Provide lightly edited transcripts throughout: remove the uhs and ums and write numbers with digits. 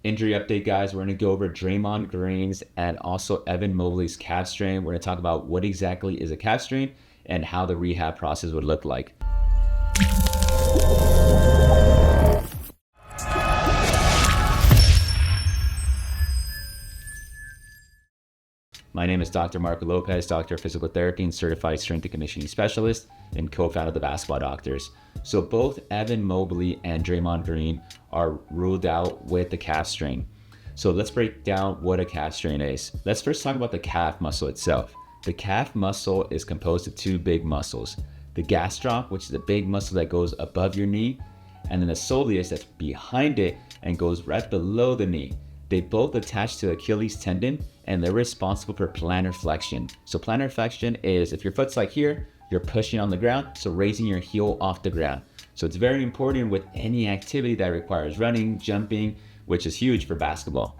Injury update, guys. We're going to go over Draymond Green's and also Evan Mobley's calf strain. We're going to talk about what exactly is a calf strain and how the rehab process would look like. My name is Dr. Marco Lopez, Doctor of Physical Therapy and Certified Strength and Conditioning Specialist and co-founder of the Basketball Doctors. So both Evan Mobley and Draymond Green are ruled out with the calf strain. So let's break down what a calf strain is. Let's first talk about the calf muscle itself. The calf muscle is composed of two big muscles. The gastroc, which is a big muscle that goes above your knee, and then the soleus that's behind it and goes right below the knee. They both attach to Achilles tendon and they're responsible for plantar flexion. So plantar flexion is if your foot's like here, you're pushing on the ground, so raising your heel off the ground. So it's very important with any activity that requires running, jumping, which is huge for basketball.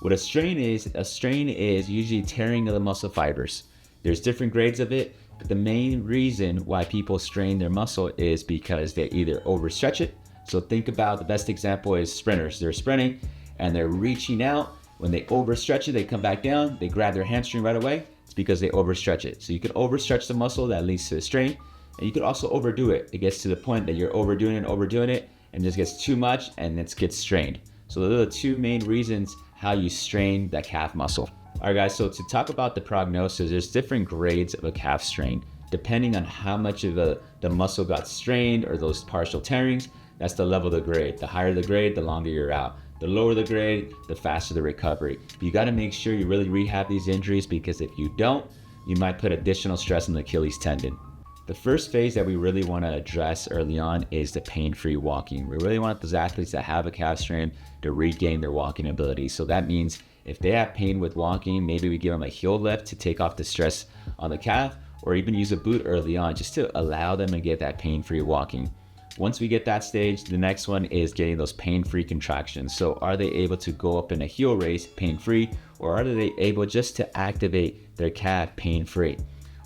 What a strain is usually tearing of the muscle fibers. There's different grades of it, but the main reason why people strain their muscle is because they either overstretch it. So think about the best example is sprinters. They're sprinting and they're reaching out. When they overstretch it, they come back down, they grab their hamstring right away. It's because they overstretch it. So you can overstretch the muscle, that leads to a strain, and you could also overdo it. It gets to the point that you're overdoing it, and just gets too much and it gets strained. So those are the two main reasons how you strain that calf muscle. All right, guys, so to talk about the prognosis, there's different grades of a calf strain. Depending on how much of the muscle got strained or those partial tearings, that's the level of the grade. The higher the grade, the longer you're out. The lower the grade, the faster the recovery. But you gotta make sure you really rehab these injuries because if you don't, you might put additional stress on the Achilles tendon. The first phase that we really wanna address early on is the pain-free walking. We really want those athletes that have a calf strain to regain their walking ability. So that means if they have pain with walking, maybe we give them a heel lift to take off the stress on the calf, or even use a boot early on just to allow them to get that pain-free walking. Once we get that stage, the next one is getting those pain-free contractions. So are they able to go up in a heel raise pain-free, or are they able just to activate their calf pain-free?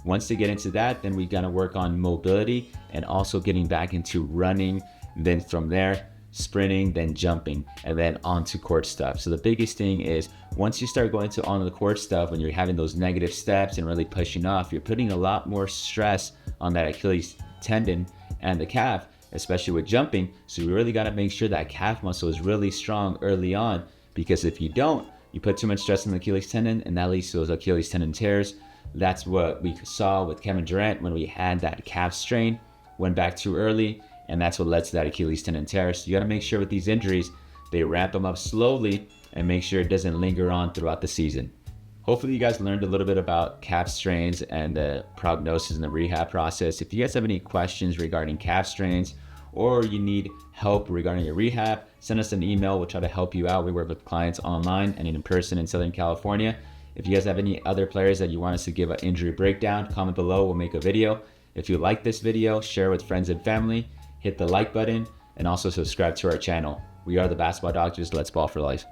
Once they get into that, then we gotta work on mobility and also getting back into running. Then from there, sprinting, then jumping, and then onto court stuff. So the biggest thing is once you start going to onto the court stuff, when you're having those negative steps and really pushing off, you're putting a lot more stress on that Achilles tendon and the calf, especially with jumping. So we really got to make sure that calf muscle is really strong early on, because if you don't, you put too much stress on the Achilles tendon and that leads to those Achilles tendon tears. That's what we saw with Kevin Durant when we had that calf strain, went back too early, and that's what led to that Achilles tendon tear. So you got to make sure with these injuries, they ramp them up slowly and make sure it doesn't linger on throughout the season. Hopefully you guys learned a little bit about calf strains and the prognosis and the rehab process. If you guys have any questions regarding calf strains or you need help regarding your rehab, send us an email. We'll try to help you out. We work with clients online and in person in Southern California. If you guys have any other players that you want us to give an injury breakdown, comment below. We'll make a video. If you like this video, share with friends and family, hit the like button, and also subscribe to our channel. We are the Basketball Doctors. Let's ball for life.